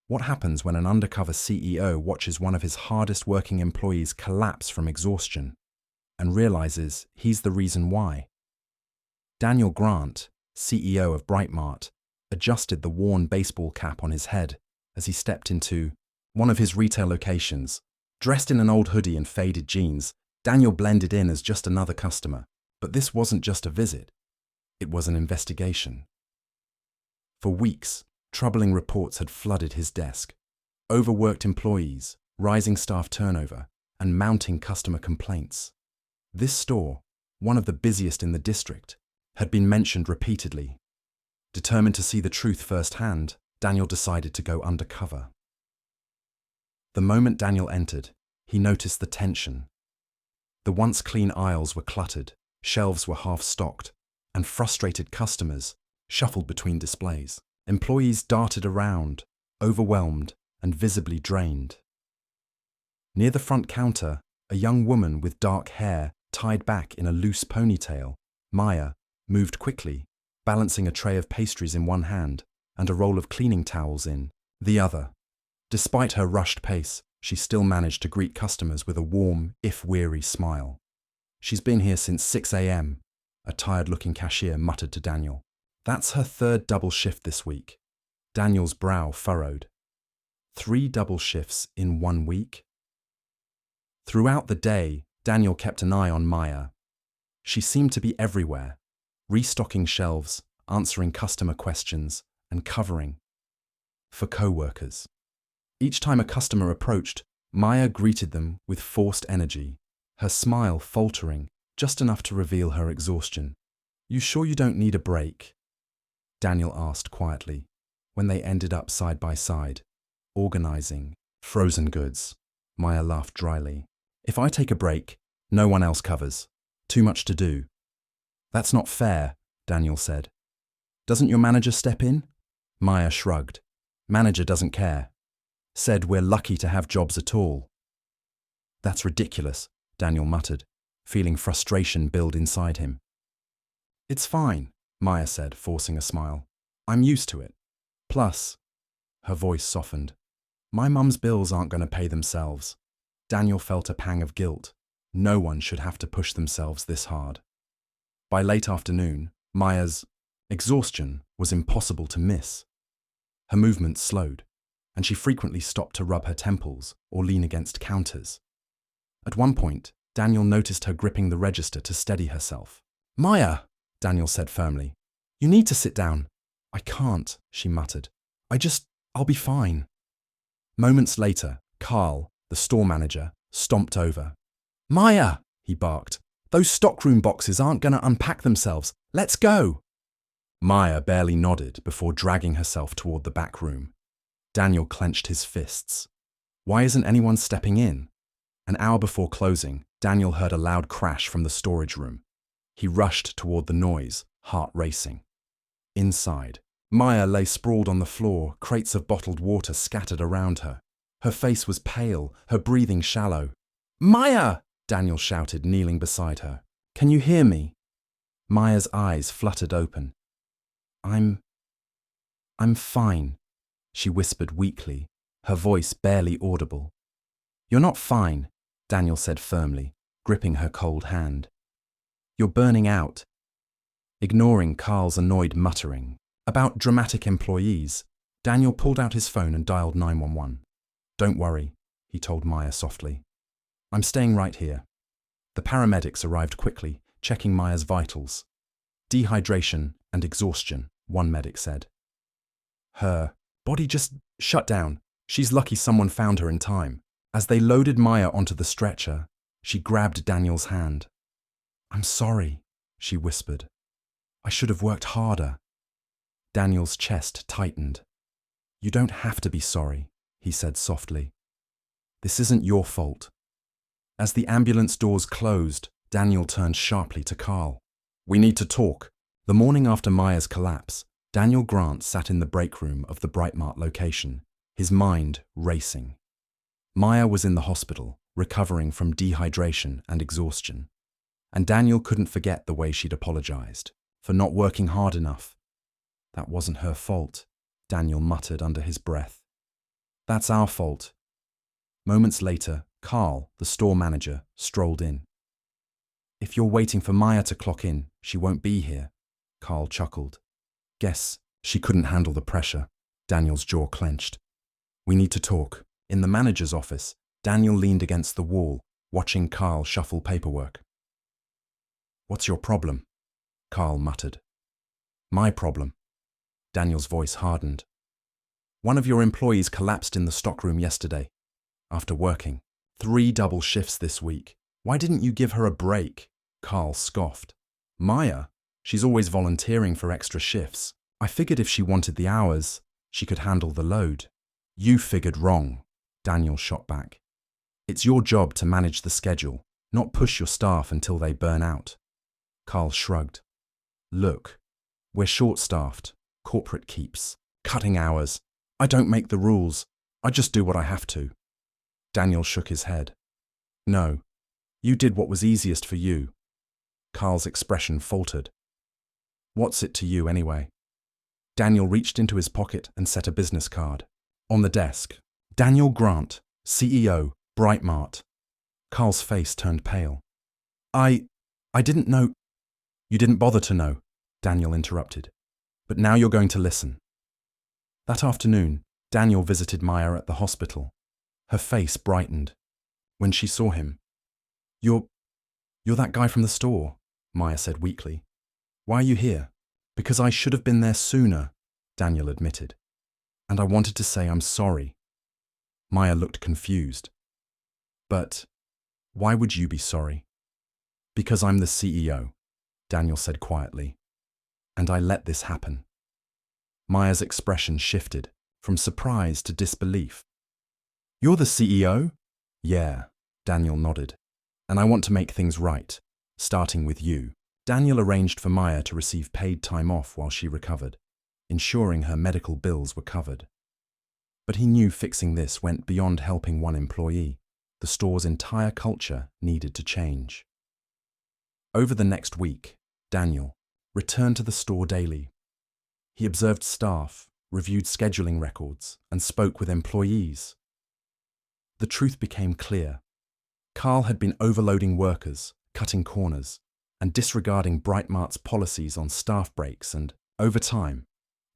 What happens when an undercover CEO watches one of his hardest working employees collapse from exhaustion and realizes he's the reason why? Daniel Grant, CEO of Brightmart, adjusted the worn baseball cap on his head as he stepped into one of his retail locations. Dressed in an old hoodie and faded jeans, Daniel blended in as just another customer. But this wasn't just a visit. It was an investigation. For weeks, troubling reports had flooded his desk. Overworked employees, rising staff turnover, and mounting customer complaints. This store, one of the busiest in the district, had been mentioned repeatedly. Determined to see the truth firsthand, Daniel decided to go undercover. The moment Daniel entered, he noticed the tension. The once clean aisles were cluttered, shelves were half-stocked, and frustrated customers shuffled between displays. Employees darted around, overwhelmed and visibly drained. Near the front counter, a young woman with dark hair tied back in a loose ponytail, Maya, moved quickly, balancing a tray of pastries in one hand and a roll of cleaning towels in the other. Despite her rushed pace, she still managed to greet customers with a warm, if weary, smile. "She's been here since 6 a.m., a tired-looking cashier muttered to Daniel. "That's her third double shift this week." Daniel's brow furrowed. 3 double shifts in 1 week? Throughout the day, Daniel kept an eye on Maya. She seemed to be everywhere, restocking shelves, answering customer questions, and covering for co-workers. Each time a customer approached, Maya greeted them with forced energy, her smile faltering, just enough to reveal her exhaustion. "You sure you don't need a break?" Daniel asked quietly, when they ended up side by side, organizing frozen goods. Maya laughed dryly. "If I take a break, no one else covers. Too much to do." "That's not fair," Daniel said. "Doesn't your manager step in?" Maya shrugged. "Manager doesn't care. Said we're lucky to have jobs at all." "That's ridiculous," Daniel muttered, feeling frustration build inside him. "It's fine," Maya said, forcing a smile. "I'm used to it. Plus," her voice softened, "my mum's bills aren't going to pay themselves." Daniel felt a pang of guilt. No one should have to push themselves this hard. By late afternoon, Maya's exhaustion was impossible to miss. Her movements slowed, and she frequently stopped to rub her temples or lean against counters. At one point, Daniel noticed her gripping the register to steady herself. "Maya," Daniel said firmly, "you need to sit down." "I can't," she muttered. I'll be fine." Moments later, Carl, the store manager, stomped over. "Maya," he barked, "those stockroom boxes aren't going to unpack themselves. Let's go." Maya barely nodded before dragging herself toward the back room. Daniel clenched his fists. Why isn't anyone stepping in? An hour before closing, Daniel heard a loud crash from the storage room. He rushed toward the noise, heart racing. Inside, Maya lay sprawled on the floor, crates of bottled water scattered around her. Her face was pale, her breathing shallow. "Maya!" Daniel shouted, kneeling beside her. "Can you hear me?" Maya's eyes fluttered open. I'm fine," she whispered weakly, her voice barely audible. "You're not fine," Daniel said firmly, gripping her cold hand. "You're burning out." Ignoring Carl's annoyed muttering about dramatic employees, Daniel pulled out his phone and dialed 911. "Don't worry," he told Maya softly. "I'm staying right here." The paramedics arrived quickly, checking Maya's vitals. "Dehydration and exhaustion," one medic said. "Her body just shut down. She's lucky someone found her in time." As they loaded Maya onto the stretcher, she grabbed Daniel's hand. "I'm sorry," she whispered. "I should have worked harder." Daniel's chest tightened. "You don't have to be sorry," he said softly. "This isn't your fault." As the ambulance doors closed, Daniel turned sharply to Carl. "We need to talk." The morning after Maya's collapse, Daniel Grant sat in the break room of the Brightmart location, his mind racing. Maya was in the hospital, recovering from dehydration and exhaustion. And Daniel couldn't forget the way she'd apologized for not working hard enough. That wasn't her fault, Daniel muttered under his breath. That's our fault. Moments later, Carl, the store manager, strolled in. If you're waiting for Maya to clock in, she won't be here, Carl chuckled. Guess she couldn't handle the pressure. Daniel's jaw clenched. We need to talk. In the manager's office, Daniel leaned against the wall, watching Carl shuffle paperwork. What's your problem? Carl muttered. My problem. Daniel's voice hardened. One of your employees collapsed in the stockroom yesterday. After working 3 double shifts this week. Why didn't you give her a break? Carl scoffed. Maya? She's always volunteering for extra shifts. I figured if she wanted the hours, she could handle the load. You figured wrong, Daniel shot back. It's your job to manage the schedule, not push your staff until they burn out. Carl shrugged. Look, we're short-staffed, corporate keeps, cutting hours. I don't make the rules. I just do what I have to. Daniel shook his head. No, you did what was easiest for you. Carl's expression faltered. What's it to you anyway? Daniel reached into his pocket and set a business card. On the desk, Daniel Grant, CEO, Brightmart. Carl's face turned pale. I didn't know. You didn't bother to know, Daniel interrupted. But now you're going to listen. That afternoon, Daniel visited Maya at the hospital. Her face brightened. When she saw him, You're that guy from the store, Maya said weakly. Why are you here? Because I should have been there sooner, Daniel admitted. And I wanted to say I'm sorry. Maya looked confused. But why would you be sorry? Because I'm the CEO, Daniel said quietly. And I let this happen. Maya's expression shifted from surprise to disbelief. You're the CEO? Yeah, Daniel nodded. And I want to make things right, starting with you. Daniel arranged for Maya to receive paid time off while she recovered, ensuring her medical bills were covered. But he knew fixing this went beyond helping one employee. The store's entire culture needed to change. Over the next week, Daniel returned to the store daily. He observed staff, reviewed scheduling records, and spoke with employees. The truth became clear. Carl had been overloading workers, cutting corners, and disregarding Brightmart's policies on staff breaks and overtime.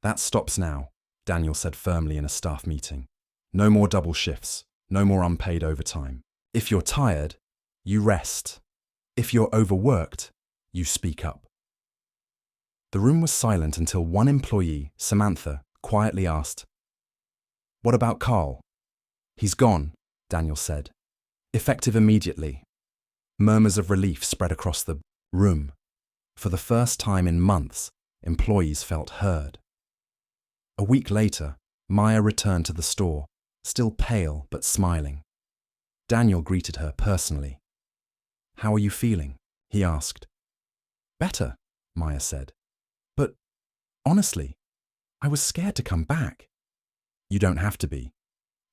That stops now, Daniel said firmly in a staff meeting. No more double shifts, no more unpaid overtime. If you're tired, you rest. If you're overworked, you speak up. The room was silent until one employee, Samantha, quietly asked, What about Carl? He's gone, Daniel said. Effective immediately. Murmurs of relief spread across the room. For the first time in months, employees felt heard. A week later, Maya returned to the store, still pale but smiling. Daniel greeted her personally. How are you feeling? He asked. Better, Maya said. But honestly, I was scared to come back. You don't have to be,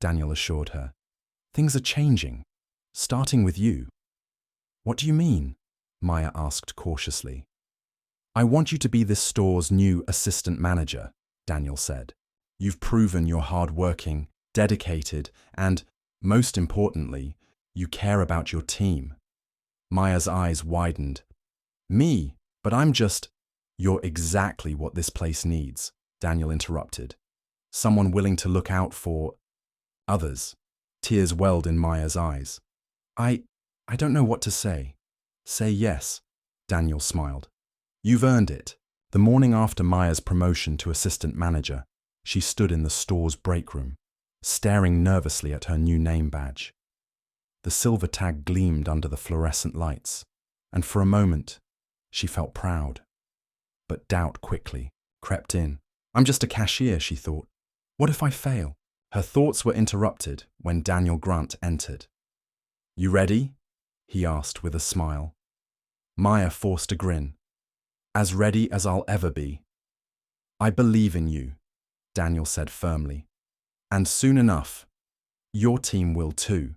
Daniel assured her. Things are changing, starting with you. What do you mean? Maya asked cautiously. I want you to be this store's new assistant manager, Daniel said. You've proven you're hardworking, dedicated, and, most importantly, you care about your team. Maya's eyes widened. Me? But I'm just... You're exactly what this place needs, Daniel interrupted. Someone willing to look out for others. Tears welled in Maya's eyes. I don't know what to say. Say yes, Daniel smiled. You've earned it. The morning after Maya's promotion to assistant manager, she stood in the store's break room, staring nervously at her new name badge. The silver tag gleamed under the fluorescent lights, and for a moment, she felt proud. But doubt quickly crept in. I'm just a cashier, she thought. What if I fail? Her thoughts were interrupted when Daniel Grant entered. You ready? He asked with a smile. Maya forced a grin. As ready as I'll ever be. I believe in you, Daniel said firmly. And soon enough, your team will too.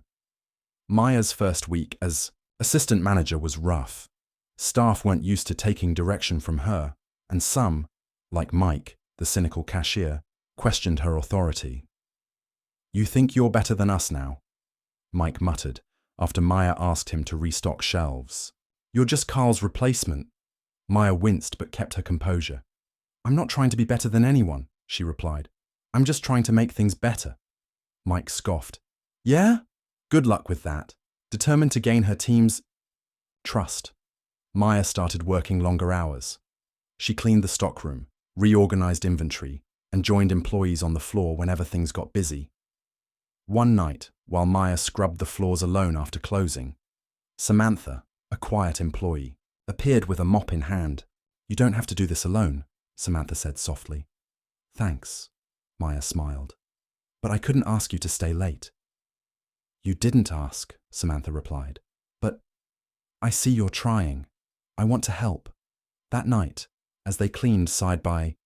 Maya's first week as assistant manager was rough. Staff weren't used to taking direction from her, and some, like Mike, the cynical cashier, questioned her authority. You think you're better than us now? Mike muttered, after Maya asked him to restock shelves. You're just Carl's replacement. Maya winced but kept her composure. I'm not trying to be better than anyone, she replied. I'm just trying to make things better. Mike scoffed. Yeah? Good luck with that. Determined to gain her team's trust. Maya started working longer hours. She cleaned the stockroom, reorganized inventory, and joined employees on the floor whenever things got busy. One night, while Maya scrubbed the floors alone after closing, Samantha, a quiet employee, appeared with a mop in hand. You don't have to do this alone, Samantha said softly. Thanks, Maya smiled. But I couldn't ask you to stay late. You didn't ask, Samantha replied. But I see you're trying. I want to help. That night, as they cleaned side by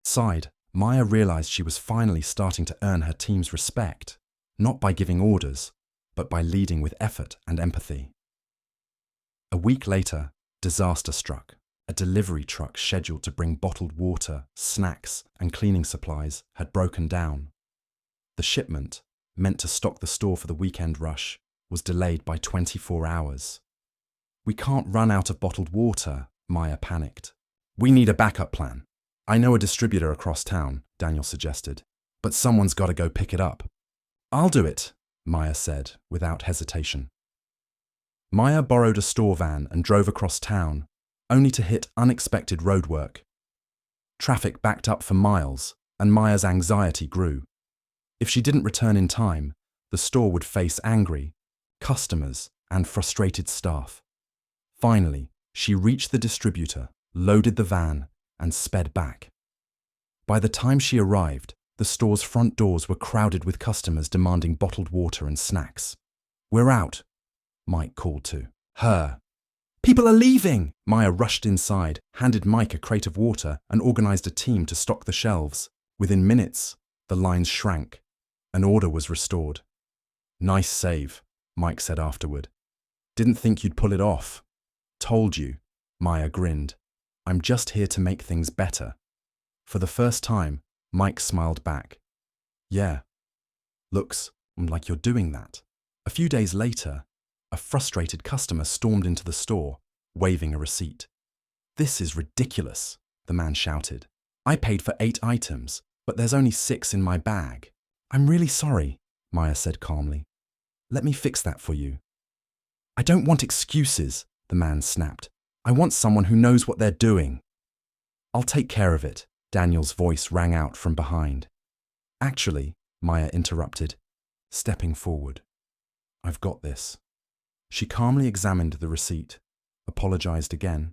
side, Maya realized she was finally starting to earn her team's respect, not by giving orders, but by leading with effort and empathy. A week later, disaster struck. A delivery truck scheduled to bring bottled water, snacks, and cleaning supplies had broken down. The shipment, meant to stock the store for the weekend rush, was delayed by 24 hours. We can't run out of bottled water, Maya panicked. We need a backup plan. I know a distributor across town, Daniel suggested, but someone's got to go pick it up. I'll do it, Maya said, without hesitation. Maya borrowed a store van and drove across town, only to hit unexpected roadwork. Traffic backed up for miles, and Maya's anxiety grew. If she didn't return in time, the store would face angry customers and frustrated staff. Finally, she reached the distributor, loaded the van, and sped back. By the time she arrived, the store's front doors were crowded with customers demanding bottled water and snacks. We're out, Mike called to her. People are leaving! Maya rushed inside, handed Mike a crate of water, and organized a team to stock the shelves. Within minutes, the lines shrank. An order was restored. Nice save, Mike said afterward. Didn't think you'd pull it off. Told you, Maya grinned. I'm just here to make things better. For the first time, Mike smiled back. Yeah, looks like you're doing that. A few days later, a frustrated customer stormed into the store, waving a receipt. This is ridiculous, the man shouted. I paid for 8 items, but there's only 6 in my bag. I'm really sorry, Maya said calmly. Let me fix that for you. I don't want excuses, the man snapped. I want someone who knows what they're doing. I'll take care of it, Daniel's voice rang out from behind. Actually, Maya interrupted, stepping forward. I've got this. She calmly examined the receipt, apologized again,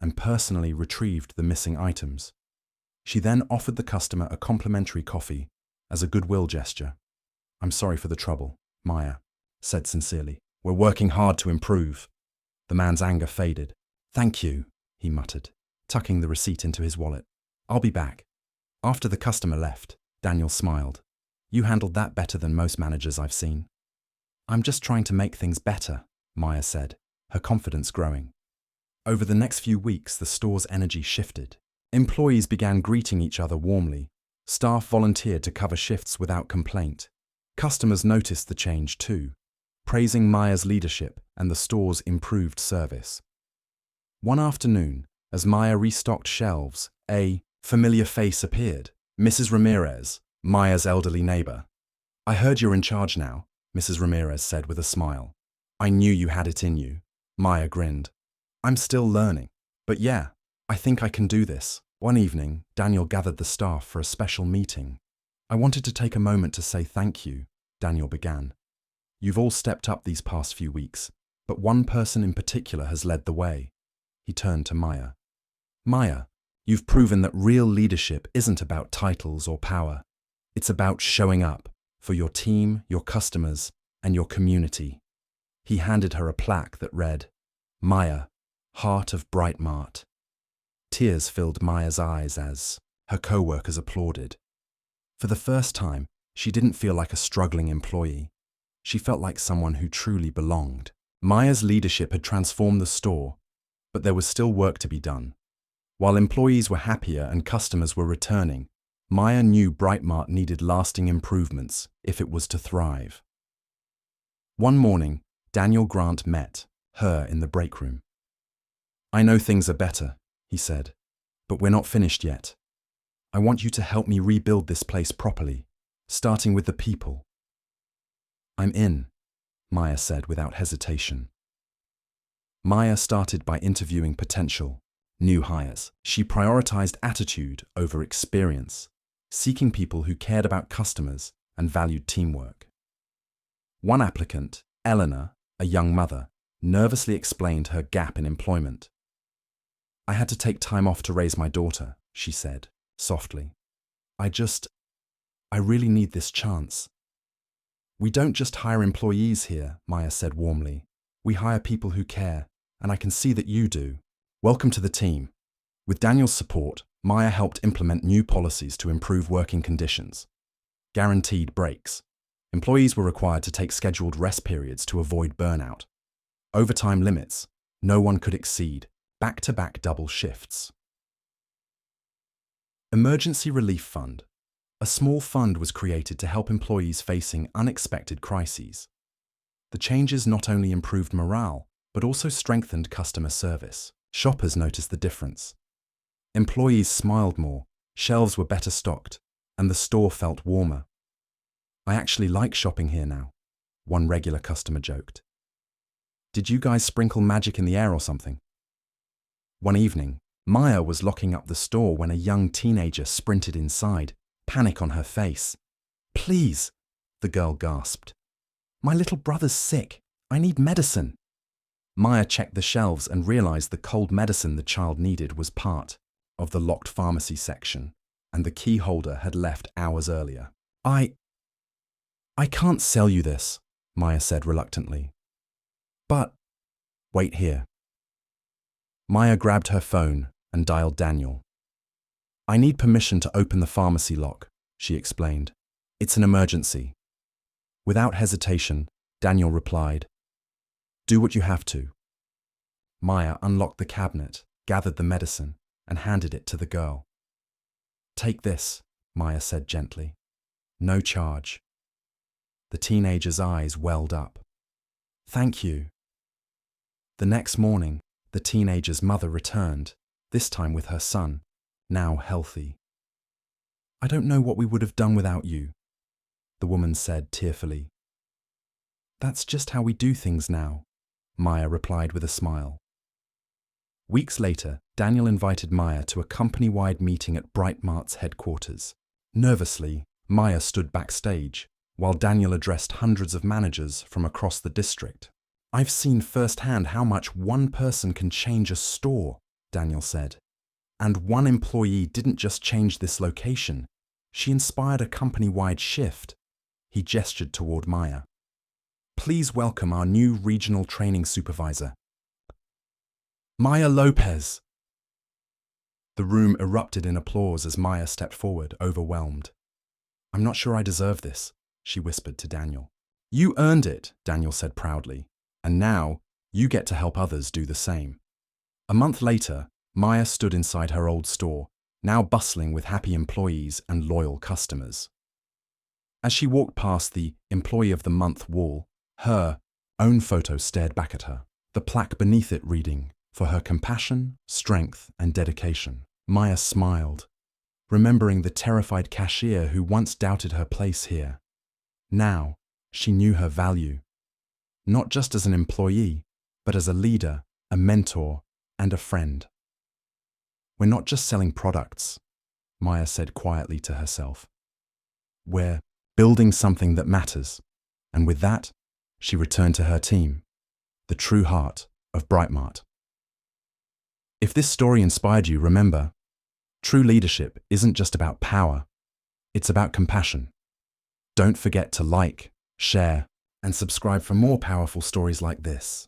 and personally retrieved the missing items. She then offered the customer a complimentary coffee as a goodwill gesture. I'm sorry for the trouble, Maya said sincerely. We're working hard to improve. The man's anger faded. Thank you, he muttered, tucking the receipt into his wallet. I'll be back. After the customer left, Daniel smiled. You handled that better than most managers I've seen. I'm just trying to make things better, Maya said, her confidence growing. Over the next few weeks, the store's energy shifted. Employees began greeting each other warmly. Staff volunteered to cover shifts without complaint. Customers noticed the change too, praising Maya's leadership and the store's improved service. One afternoon, as Maya restocked shelves, a familiar face appeared. Mrs. Ramirez, Maya's elderly neighbor. I heard you're in charge now, Mrs. Ramirez said with a smile. I knew you had it in you. Maya grinned. I'm still learning, but yeah, I think I can do this. One evening, Daniel gathered the staff for a special meeting. I wanted to take a moment to say thank you, Daniel began. You've all stepped up these past few weeks, but one person in particular has led the way. He turned to Maya. Maya, you've proven that real leadership isn't about titles or power. It's about showing up for your team, your customers, and your community. He handed her a plaque that read, Maya, Heart of Bright Mart. Tears filled Maya's eyes as her co-workers applauded. For the first time, she didn't feel like a struggling employee. She felt like someone who truly belonged. Maya's leadership had transformed the store, but there was still work to be done. While employees were happier and customers were returning, Maya knew Brightmart needed lasting improvements if it was to thrive. One morning, Daniel Grant met her in the break room. "I know things are better," he said, "but we're not finished yet. I want you to help me rebuild this place properly, starting with the people." "I'm in," Maya said without hesitation. Maya started by interviewing potential new hires. She prioritized attitude over experience, seeking people who cared about customers and valued teamwork. One applicant, Eleanor, a young mother, nervously explained her gap in employment. "I had to take time off to raise my daughter," she said, softly. I really need this chance." "We don't just hire employees here," Maya said warmly. "We hire people who care, and I can see that you do. Welcome to the team." With Daniel's support, Maya helped implement new policies to improve working conditions. Guaranteed breaks. Employees were required to take scheduled rest periods to avoid burnout. Overtime limits. No one could exceed. Back-to-back double shifts. Emergency Relief Fund. A small fund was created to help employees facing unexpected crises. The changes not only improved morale, but also strengthened customer service. Shoppers noticed the difference. Employees smiled more, shelves were better stocked, and the store felt warmer. "I actually like shopping here now," one regular customer joked. "Did you guys sprinkle magic in the air or something?" One evening, Maya was locking up the store when a young teenager sprinted inside, panic on her face. "Please," the girl gasped. "My little brother's sick. I need medicine." Maya checked the shelves and realized the cold medicine the child needed was part of the locked pharmacy section, and the key holder had left hours earlier. I can't sell you this," Maya said reluctantly. "But wait here." Maya grabbed her phone and dialed Daniel. "I need permission to open the pharmacy lock," she explained. "It's an emergency." Without hesitation, Daniel replied, "Do what you have to." Maya unlocked the cabinet, gathered the medicine, and handed it to the girl. "Take this," Maya said gently. "No charge." The teenager's eyes welled up. "Thank you." The next morning, the teenager's mother returned, this time with her son, now healthy. "I don't know what we would have done without you," the woman said tearfully. "That's just how we do things now," Maya replied with a smile. Weeks later, Daniel invited Maya to a company-wide meeting at Brightmart's headquarters. Nervously, Maya stood backstage, while Daniel addressed hundreds of managers from across the district. "I've seen firsthand how much one person can change a store," Daniel said. "And one employee didn't just change this location. She inspired a company-wide shift." He gestured toward Maya. "Please welcome our new regional training supervisor, Maya Lopez." The room erupted in applause as Maya stepped forward, overwhelmed. "I'm not sure I deserve this," she whispered to Daniel. "You earned it," Daniel said proudly. "And now, you get to help others do the same." A month later, Maya stood inside her old store, now bustling with happy employees and loyal customers. As she walked past the Employee of the Month wall, her own photo stared back at her, the plaque beneath it reading, "For her compassion, strength, and dedication." Maya smiled, remembering the terrified cashier who once doubted her place here. Now, she knew her value, not just as an employee, but as a leader, a mentor, and a friend. "We're not just selling products," Maya said quietly to herself. "We're building something that matters." And with that, she returned to her team, the true heart of Brightmart. If this story inspired you, remember, true leadership isn't just about power, it's about compassion. Don't forget to like, share, and subscribe for more powerful stories like this.